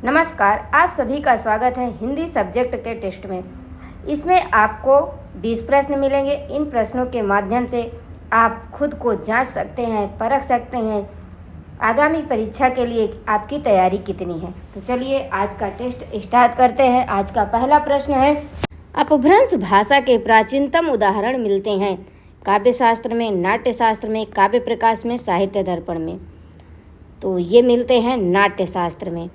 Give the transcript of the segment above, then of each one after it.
नमस्कार, आप सभी का स्वागत है हिंदी सब्जेक्ट के टेस्ट में। इसमें आपको 20 प्रश्न मिलेंगे। इन प्रश्नों के माध्यम से आप खुद को जांच सकते हैं, परख सकते हैं आगामी परीक्षा के लिए आपकी तैयारी कितनी है। तो चलिए आज का टेस्ट स्टार्ट करते हैं। आज का पहला प्रश्न है, अपभ्रंश भाषा के प्राचीनतम उदाहरण मिलते हैं काव्य शास्त्र में, नाट्य शास्त्र में, काव्य प्रकाश में, साहित्य दर्पण में। तो ये मिलते हैं नाट्य शास्त्र में।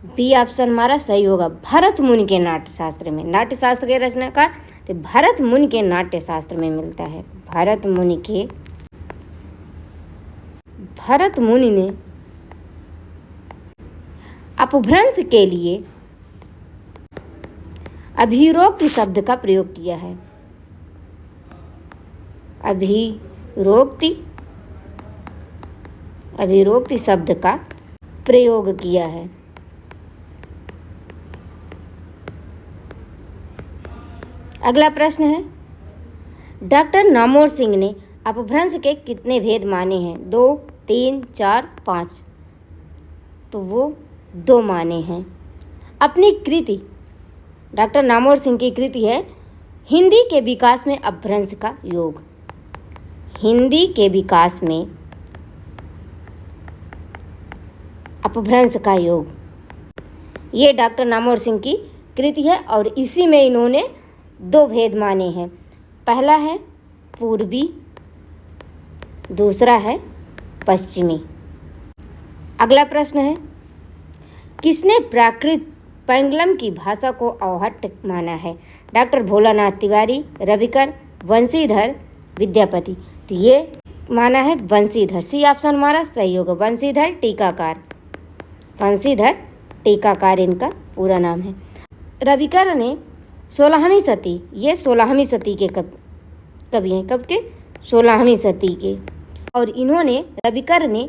बी ऑप्शन हमारा सही होगा। भरत मुनि के नाट्य शास्त्र में, नाट्य शास्त्र के रचनाकार तो भरत मुनि के नाट्य शास्त्र में मिलता है। भरत मुनि ने अपभ्रंश के लिए अभिरोक्ति शब्द का प्रयोग किया है। अभिरोक्ति शब्द का प्रयोग किया है। अगला प्रश्न है, डॉक्टर नामोर सिंह ने अपभ्रंश के कितने भेद माने हैं? 2, 3, 4, 5। तो वो 2 माने हैं। अपनी कृति, डॉक्टर नामोर सिंह की कृति है हिंदी के विकास में अपभ्रंश का योग। हिंदी के विकास में अपभ्रंश का योग, ये डॉक्टर नामोर सिंह की कृति है और इसी में इन्होंने 2 भेद माने हैं। पहला है पूर्वी, दूसरा है पश्चिमी। अगला प्रश्न है, किसने प्राकृत पैंगलम की भाषा को अवहट्ट माना है? डॉक्टर भोलानाथ तिवारी, रविकर, वंशीधर, विद्यापति। तो ये माना है वंशीधर। सी ऑप्शन हमारा सही होगा। वंशीधर टीकाकार इनका पूरा नाम है। रविकर ने 16वीं सदी, ये 16वीं सदी के कवि हैं। कब के? 16वीं सदी के। और इन्होंने, रविकर ने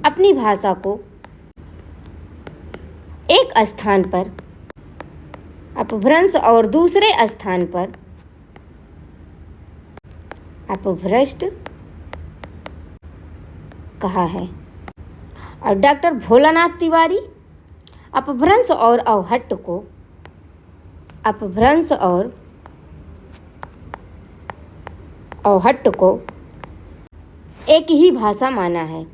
अपनी भाषा को एक स्थान पर अपभ्रंश और दूसरे स्थान पर अपभ्रष्ट कहा है। और डॉक्टर भोलानाथ तिवारी अपभ्रंश और अवहट्ट को एक ही भाषा माना है।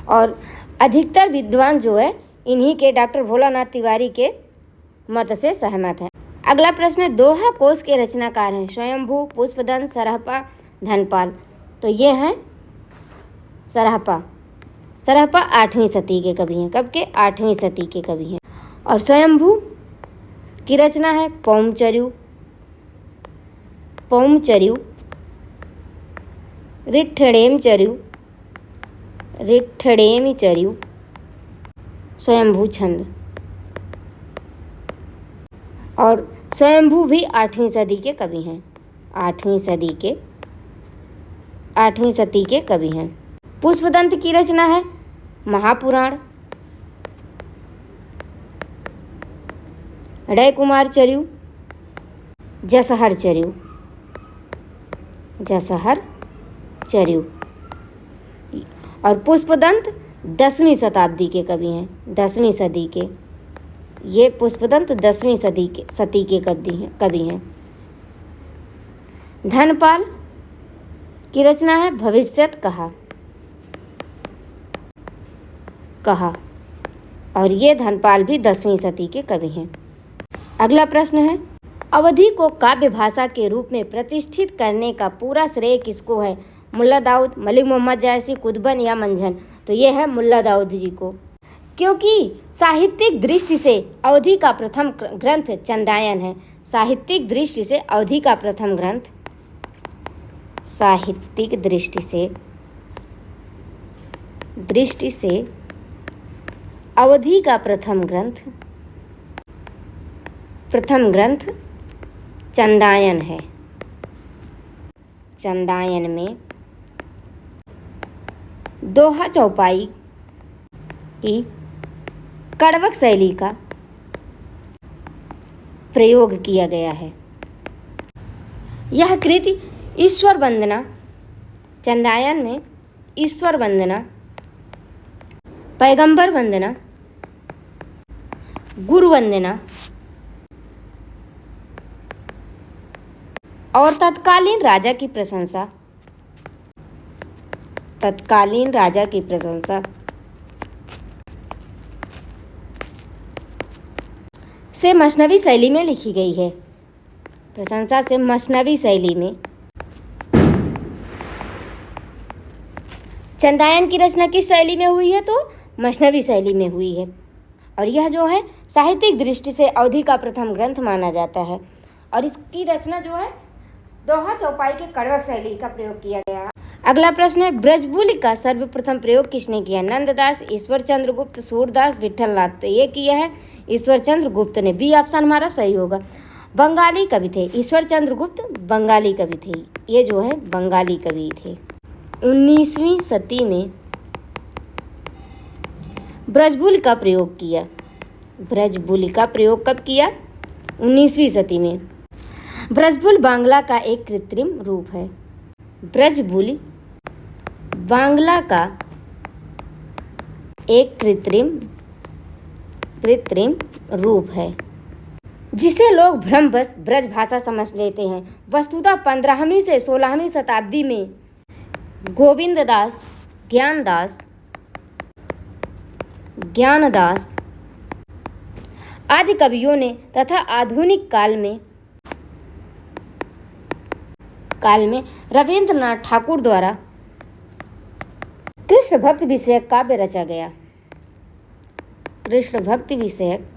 और अधिकतर विद्वान जो है इन्हीं के, डॉक्टर भोलानाथ तिवारी के मत से सहमत है। अगला प्रश्न है, दोहा कोश के रचनाकार हैं स्वयंभू, पुष्पदंत, सरहपा, धनपाल। तो ये हैं सरहपा 8वीं सदी के कवि हैं। कब के? 8वीं सदी के कवि हैं। और स्वयंभू की रचना है पौमचर्यु, रिट्ठड़ेमचर्यु, स्वयंभू छंद। और स्वयंभू भी 8वीं सदी के कवि हैं। 8वीं सदी के कवि हैं। पुष्पदंत की रचना है महापुराण, रयकुमार चर्यु, जसहर चर्यु। और पुष्पदंत 10वीं शताब्दी के कवि हैं। 10वीं सदी के, ये पुष्पदंत 10वीं सदी के कवि हैं। धनपाल की रचना है भविष्यत कहा। और ये धनपाल भी 10वीं सदी के कवि हैं। अगला प्रश्न है, अवधी को काव्य भाषा के रूप में प्रतिष्ठित करने का पूरा श्रेय किसको है? मुल्ला दाऊद, मलिक मोहम्मद जायसी, कुतुबन या मंझन। तो ये है मुल्ला दाऊद जी को, क्योंकि साहित्यिक दृष्टि से अवधी का प्रथम ग्रंथ चंदायन है। साहित्यिक दृष्टि से अवधी का प्रथम ग्रंथ, साहित्यिक दृष्टि से अवधी का प्रथम ग्रंथ चंदायन है। चंदायन में दोहा चौपाई की कड़वक शैली का प्रयोग किया गया है। यह कृति ईश्वर वंदना, चंदायन में ईश्वर वंदना पैगंबर वंदना, गुरु वंदना और तत्कालीन राजा की प्रशंसा। तत्कालीन राजा की प्रशंसा से मसनवी शैली में लिखी गई है। प्रशंसा से मसनवी शैली में। चंदायन की रचना किस शैली में हुई है? तो मसनवी शैली में हुई है। और यह जो है साहित्यिक दृष्टि से अवधि का प्रथम ग्रंथ माना जाता है। और इसकी रचना जो है दोहा चौपाई के कड़वक शैली का प्रयोग किया गया। अगला प्रश्न है, ब्रजबुलि का सर्वप्रथम प्रयोग किसने किया? नंददास, ईश्वर चंद्र गुप्त, सूरदास, विठलनाथ। तो ये किया है ईश्वर चंद्र गुप्त ने। बी ऑप्शन हमारा सही होगा। बंगाली कवि थे ईश्वर चंद्र गुप्त, बंगाली कवि थे। ये जो है बंगाली कवि थे। 19वीं सदी में ब्रजबुलि का प्रयोग किया। ब्रजबुलि का प्रयोग कब किया? 19वीं सदी में। ब्रजबुल बांग्ला का एक कृत्रिम रूप है। ब्रजबुलि बांग्ला का एक कृत्रिम रूप है जिसे लोग भ्रमवश ब्रज भाषा समझ लेते हैं। वस्तुतः 15वीं से 16वीं शताब्दी में गोविंददास, ज्ञानदास आदि कवियों ने तथा आधुनिक काल में रविंद्रनाथ ठाकुर द्वारा कृष्ण भक्ति विषयक काव्य रचा गया। कृष्ण भक्ति विषयक।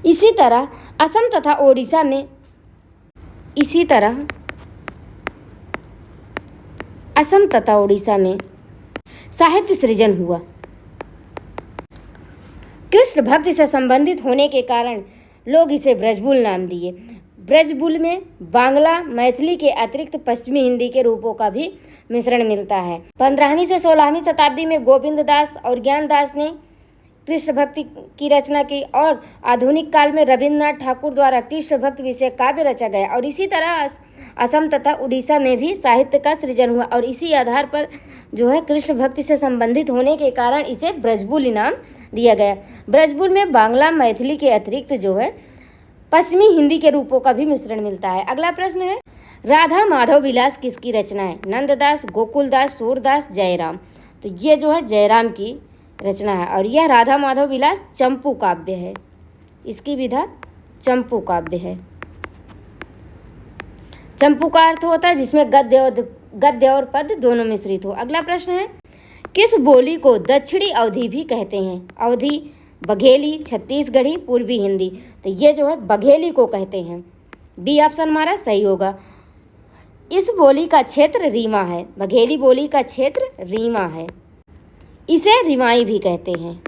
इसी तरह असम तथा ओडिशा में साहित्य सृजन हुआ। कृष्ण भक्ति से संबंधित होने के कारण लोग इसे ब्रजबुल नाम दिए। ब्रजबुल में बांग्ला, मैथिली के अतिरिक्त पश्चिमी हिंदी के रूपों का भी मिश्रण मिलता है। 15वीं से 16वीं शताब्दी में गोविंददास और ज्ञानदास ने कृष्ण भक्ति की रचना की और आधुनिक काल में रविंद्रनाथ ठाकुर द्वारा कृष्ण भक्ति विषय काव्य रचा गया। और इसी तरह असम तथा उड़ीसा में भी साहित्य का सृजन हुआ और इसी आधार पर जो है कृष्ण भक्ति से संबंधित होने के कारण इसे ब्रजबुल नाम दिया गया। ब्रजबुल में बांग्ला, मैथिली के अतिरिक्त जो है पश्चिमी हिंदी के रूपों का भी मिश्रण मिलता है। अगला प्रश्न है, राधा माधव विलास किसकी रचना है? नंददास, गोकुलदास, सूरदास, जयराम। तो ये जो है जयराम की रचना है और यह राधा माधव विलास चंपू काव्य है। इसकी विधा चंपू काव्य है। चंपू का अर्थ होता है जिसमें गद्य और पद दोनों मिश्रित हो। अगला प्रश्न है, किस बोली को दक्षिणी अवधी भी कहते हैं? अवधी, बघेली, छत्तीसगढ़ी, पूर्वी हिंदी। तो ये जो है बघेली को कहते हैं। बी ऑप्शन हमारा सही होगा। इस बोली का क्षेत्र रीवा है। बघेली बोली का क्षेत्र रीवा है। इसे रिवाई भी कहते हैं।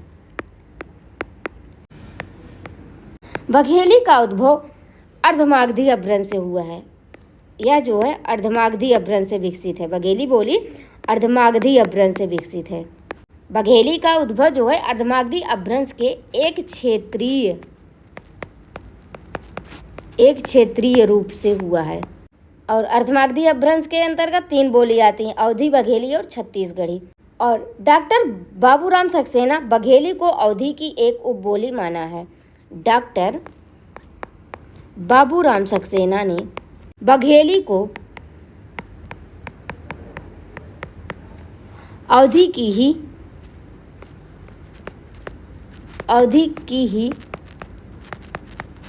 बघेली का उद्भव अर्धमागधी अपभ्रंश से हुआ है। यह जो है अर्धमागधी अपभ्रंश से विकसित है। बघेली बोली अर्धमागधी अपभ्रंश से विकसित है। बघेली का उद्भव जो है अर्धमागधी अपभ्रंश के एक क्षेत्रीय रूप से हुआ है। और अर्धमागधी अपभ्रंश के अंतर्गत 3 बोली आती हैं, अवधी, बघेली और छत्तीसगढ़ी। और डॉक्टर बाबूराम सक्सेना बघेली को अवधी की एक उपबोली माना है। डॉक्टर बाबूराम सक्सेना ने बघेली को अवधी की ही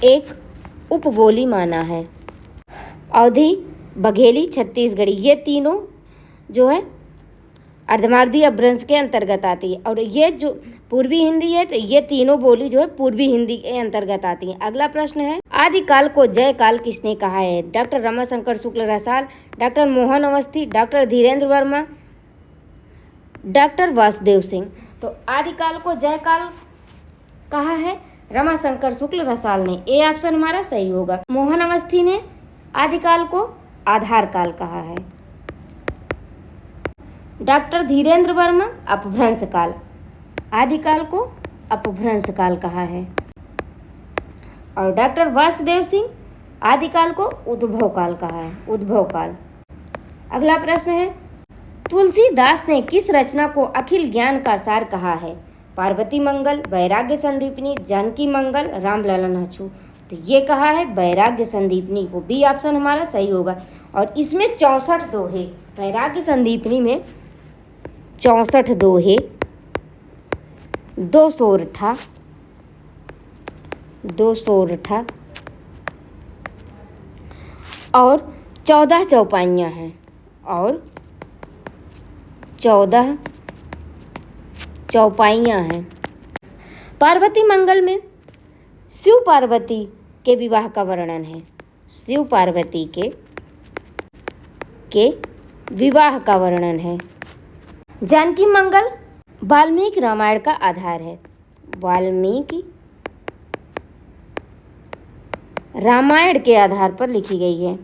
एक उपबोली माना है। अवधी, बघेली, छत्तीसगढ़ी ये तीनों जो है अर्धमागधी अपभ्रंश के अंतर्गत आती है। और ये जो पूर्वी हिंदी है तो ये तीनों बोली जो है पूर्वी हिंदी के अंतर्गत आती है। अगला प्रश्न है, आदिकाल को जय काल किसने कहा है? Doctor Ramashankar Shukla Rasal, doctor Mohan Awasthi, doctor Dhirendra Verma, doctor Vasudev Singh. तो आदिकाल को जय काल कहा है रमाशंकर शुक्ल रसाल ने। ए ऑप्शन हमारा सही होगा। मोहन अवस्थी ने आदिकाल को आधार काल कहा है। डॉक्टर धीरेन्द्र वर्मा अपभ्रंश काल, आदिकाल को अपभ्रंश काल कहा है। और डॉक्टर वासुदेव सिंह आदिकाल को उद्भव काल कहा है। उद्भव काल। अगला प्रश्न है, तुलसीदास ने किस रचना को अखिल ज्ञान का सार कहा है? पार्वती मंगल, वैराग्य संदीपनी, जानकी मंगल, रामलला नाचू। तो ये कहा है वैराग्य संदीपनी को, बी ऑप्शन हमारा सही होगा। और इसमें 64 दोहे, वैराग्य संदीपनी में 64 दोहे, 2 सोरठा, 2 सोरठा और 14 चौपाइयाँ हैं, और 14 चौपाइयाँ हैं। पार्वती मंगल में शिव पार्वती के विवाह का वर्णन है, शिव पार्वती के विवाह का वर्णन है। जानकी मंगल वाल्मीकि रामायण का आधार है, वाल्मीकि रामायण के आधार पर लिखी गई है।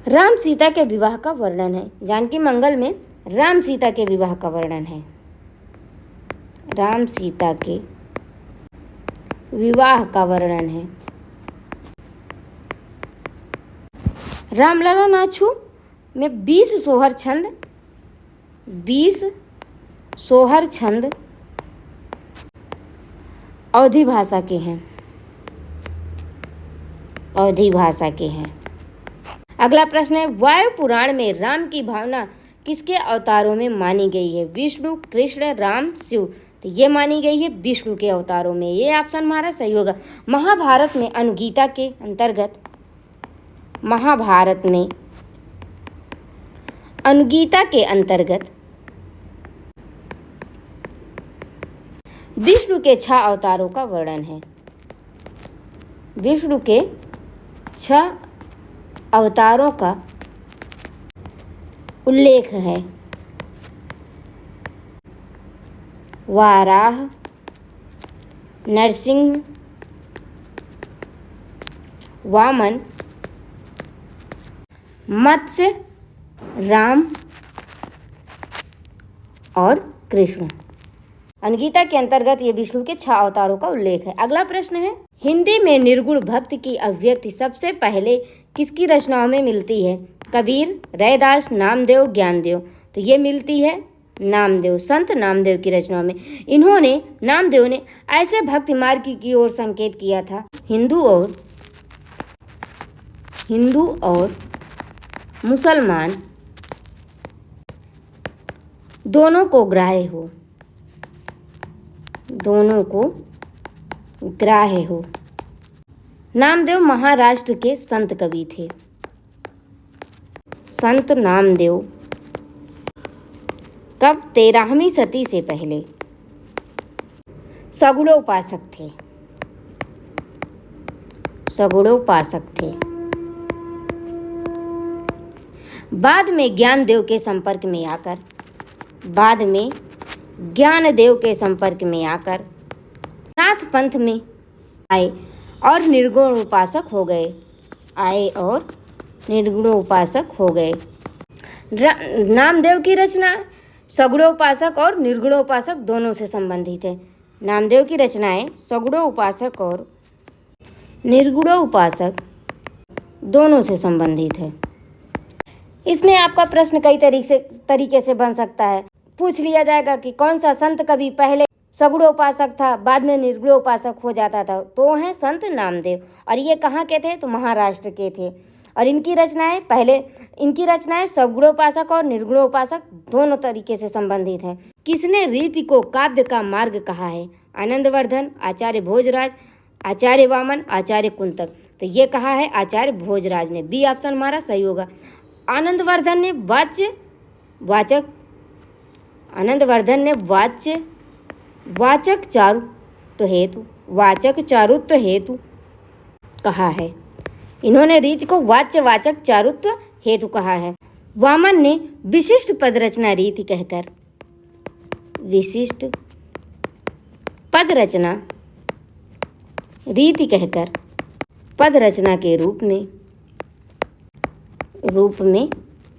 राम सीता के विवाह का वर्णन है, जानकी मंगल में राम सीता के विवाह का वर्णन है, राम सीता के विवाह का वर्णन है। रामलला नाचू में 20 सोहर छंद, 20 सोहर छंद अवधी भाषा के हैं, अवधी भाषा के हैं। अगला प्रश्न है, वायु पुराण में राम की भावना किसके अवतारों में मानी गई है? विष्णु, कृष्ण, राम, शिव। तो ये मानी गई है विष्णु के अवतारों में, ये ऑप्शन हमारा सही होगा। महाभारत में अनुगीता के अंतर्गत, महाभारत में अनुगीता के अंतर्गत विष्णु के 6 अवतारों का वर्णन है, विष्णु के 6 अवतारों का उल्लेख है। वाराह, नरसिंह, वामन, मत्स्य, राम और कृष्ण। अनुगीता के अंतर्गत ये विष्णु के 6 अवतारों का उल्लेख है। अगला प्रश्न है, हिंदी में निर्गुण भक्ति की अभिव्यक्ति सबसे पहले किसकी रचनाओं में मिलती है? कबीर, रैदास, नामदेव, ज्ञानदेव। तो ये मिलती है नामदेव, संत नामदेव की रचनाओं में। इन्होंने, नामदेव ने ऐसे भक्ति मार्ग की ओर संकेत किया था हिंदू और मुसलमान दोनों को ग्राह्य हो, दोनों को ग्राह्य हो। नामदेव महाराष्ट्र के संत कवि थे, संत नामदेव कब 13वीं सदी से पहले सगुणोपासक थे, सगुणोपासक थे। बाद में ज्ञानदेव के संपर्क में आकर, बाद में ज्ञानदेव के संपर्क में आकर नाथ पंथ में आए और निर्गुण उपासक हो गए, आए और निर्गुण उपासक हो गए। नामदेव की रचना सगुणोपासक और निर्गुणोपासक दोनों से संबंधित है। नामदेव की रचनाएं सगुणोपासक और निर्गुणोपासक दोनों से संबंधित है। इसमें आपका प्रश्न कई तरीके से बन सकता है। पूछ लिया जाएगा कि कौन सा संत कवि पहले सगुणोपासक था, बाद में निर्गुणोपासक हो जाता था? तो हैं संत नामदेव, और ये कहाँ के थे? तो महाराष्ट्र के थे। और इनकी रचनाएं सगुणोपासक और निर्गुणोपासक दोनों तरीके से संबंधित हैं। किसने रीति को काव्य का मार्ग कहा है? आनंदवर्धन, आचार्य भोजराज, आचार्य वामन, आचार्य कुंतक। तो ये कहा है आचार्य भोजराज ने, बी ऑप्शन हमारा सही होगा। आनंदवर्धन ने वाचक चारुत्व हेतु कहा है। इन्होंने रीति को वाचक चारुत्व हेतु कहा है। वामन ने विशिष्ट पद रचना रीति कहकर, विशिष्ट पद रचना रीति कहकर पद रचना के रूप में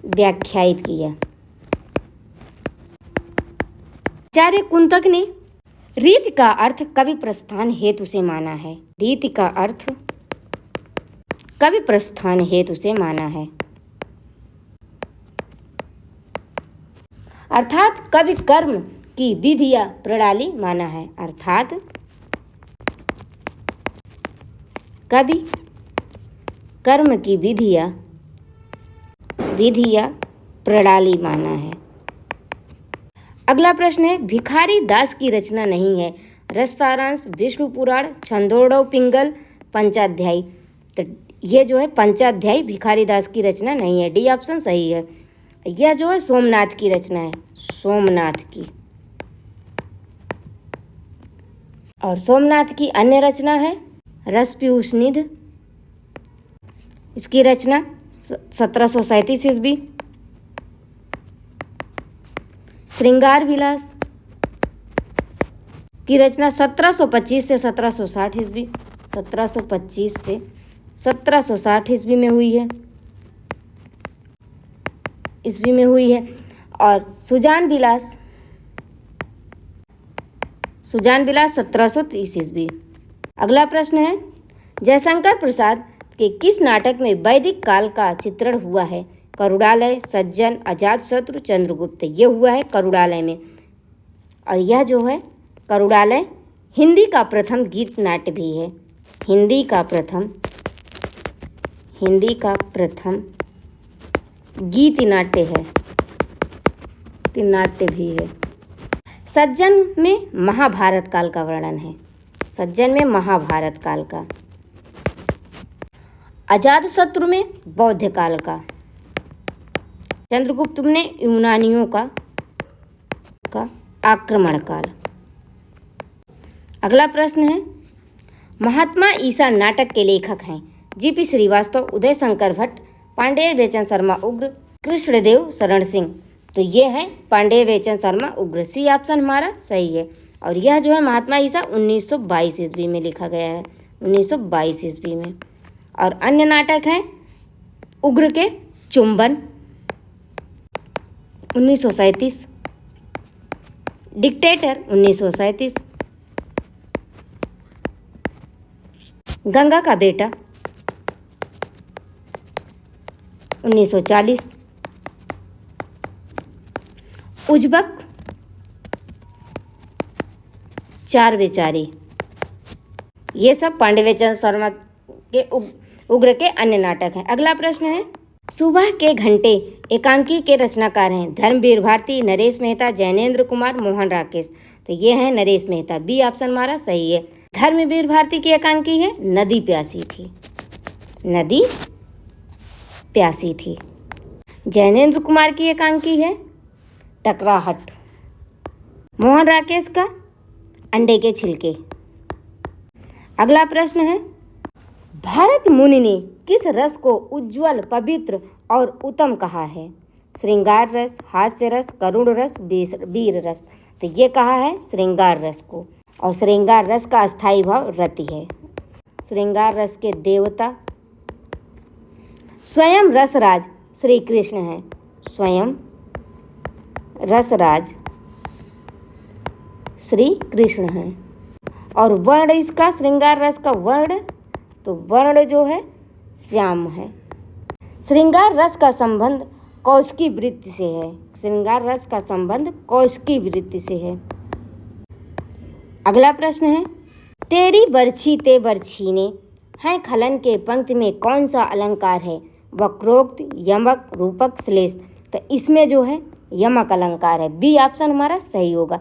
व्याख्यायित किया। आचार्य कुंतक ने रीति का अर्थ कवि प्रस्थान हेतु से माना है, रीति का अर्थ कवि प्रस्थान हेतु से माना है। अर्थात कवि कर्म की विधि या प्रणाली माना है। अर्थात कवि कर्म की विधि या प्रणाली माना है। अगला प्रश्न है, भिखारी दास की रचना नहीं है। रस सारांश, विष्णु पुराण, छंदोड़व पिंगल, पंचाध्यायी। तो ये जो है पंचाध्यायी भिखारी दास की रचना नहीं है। डी ऑप्शन सही है। यह जो है सोमनाथ की रचना है, सोमनाथ की। और सोमनाथ की अन्य रचना है रस पीयूष निधि। इसकी रचना 1737 ईस्वी। श्रृंगार विलास की रचना 1725 से 1760 ईस्वी, 1725 से 1760 ईस्वी में हुई है, और सुजान विलास 1730 ईस्वी। अगला प्रश्न है, जयशंकर प्रसाद के किस नाटक में वैदिक काल का चित्रण हुआ है? करुणालय, सज्जन, अजातशत्रु, चंद्रगुप्त। ये हुआ है करुणालय में। और यह जो है करुणालय हिंदी का प्रथम गीत नाट्य भी है। हिंदी का प्रथम गीत नाट्य है, नाट्य भी है। सज्जन में महाभारत काल का वर्णन है। सज्जन में महाभारत काल का। अजातशत्रु में बौद्ध काल का। चंद्रगुप्त ने यूनानियों का आक्रमण काल। अगला प्रश्न है, महात्मा ईसा नाटक के लेखक हैं? जीपी श्रीवास्तव, उदय शंकर भट्ट, पांडेय बेचन शर्मा उग्र, कृष्णदेव शरण सिंह। तो ये है पांडेय बेचन शर्मा उग्र। सी ऑप्शन हमारा सही है। और यह जो है महात्मा ईसा 1922 ईस्वी में लिखा गया है, 1922 ईस्वी में। और अन्य नाटक हैं उग्र के चुंबन 1937, डिक्टेटर 1937, गंगा का बेटा 1940, उज्बक, चार बेचारे। ये सब पांडे बेचन शर्मा के उग्र के अन्य नाटक हैं। अगला प्रश्न है, सुबह के घंटे एकांकी के रचनाकार हैं? धर्मवीर भारती, नरेश मेहता, जैनेन्द्र कुमार, मोहन राकेश। तो ये है नरेश मेहता। बी ऑप्शन हमारा सही है। धर्मवीर भारती की एकांकी है नदी प्यासी थी, नदी प्यासी थी। जैनेन्द्र कुमार की एकांकी है टकराहट। मोहन राकेश का अंडे के छिलके। अगला प्रश्न है, भरत मुनि ने किस रस को उज्ज्वल, पवित्र और उत्तम कहा है? श्रृंगार रस, हास्य रस, करुण रस, वीर रस। तो ये कहा है श्रृंगार रस को। और श्रृंगार रस का अस्थायी भाव रति है। श्रृंगार रस के देवता स्वयं रसराज श्री कृष्ण हैं। स्वयं रसराज श्री कृष्ण हैं। और वर्ण इसका श्रृंगार रस का वर्ण, तो वर्ण जो है श्याम है। श्रृंगार रस का संबंध कौशिकी वृत्ति से है। श्रृंगार रस का संबंध कौशिकी वृत्ति से है। अगला प्रश्न है, तेरी बरछी ते बरछीने है खलन के पंक्ति में कौन सा अलंकार है? वक्रोक्त, यमक, रूपक, श्लेष। तो इसमें जो है यमक अलंकार है। बी ऑप्शन हमारा सही होगा।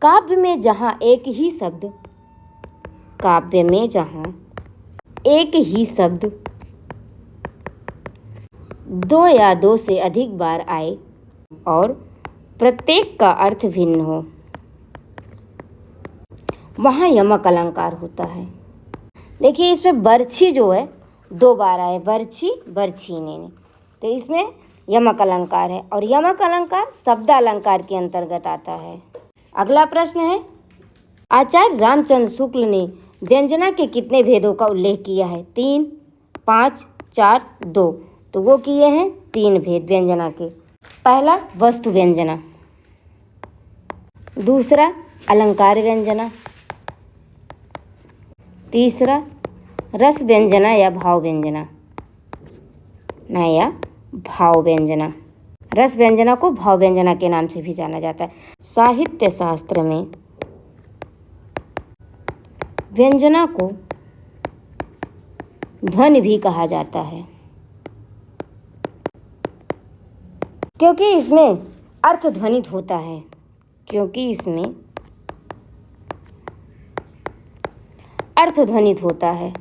काव्य में जहाँ एक ही शब्द दो या दो से अधिक बार आए और प्रत्येक का अर्थ भिन्न हो, वहाँ यमक अलंकार होता है। देखिए इसमें बरछी जो है 2 बार आए, बरछी, बरछीने, तो इसमें यमक अलंकार है। और यमक अलंकार शब्द अलंकार के अंतर्गत आता है। अगला प्रश्न है, आचार्य रामचंद्र शुक्ल ने व्यंजना के कितने भेदों का उल्लेख किया है? 3, 5, 4, 2। तो वो किए हैं 3 भेद व्यंजना के। पहला वस्तु व्यंजना, दूसरा अलंकार व्यंजना, तीसरा रस व्यंजना या भाव व्यंजना। रस व्यंजना को भाव व्यंजना के नाम से भी जाना जाता है। साहित्य शास्त्र में व्यंजना को ध्वनि भी कहा जाता है, क्योंकि इसमें अर्थ ध्वनित होता है, क्योंकि इसमें अर्थ ध्वनित होता है।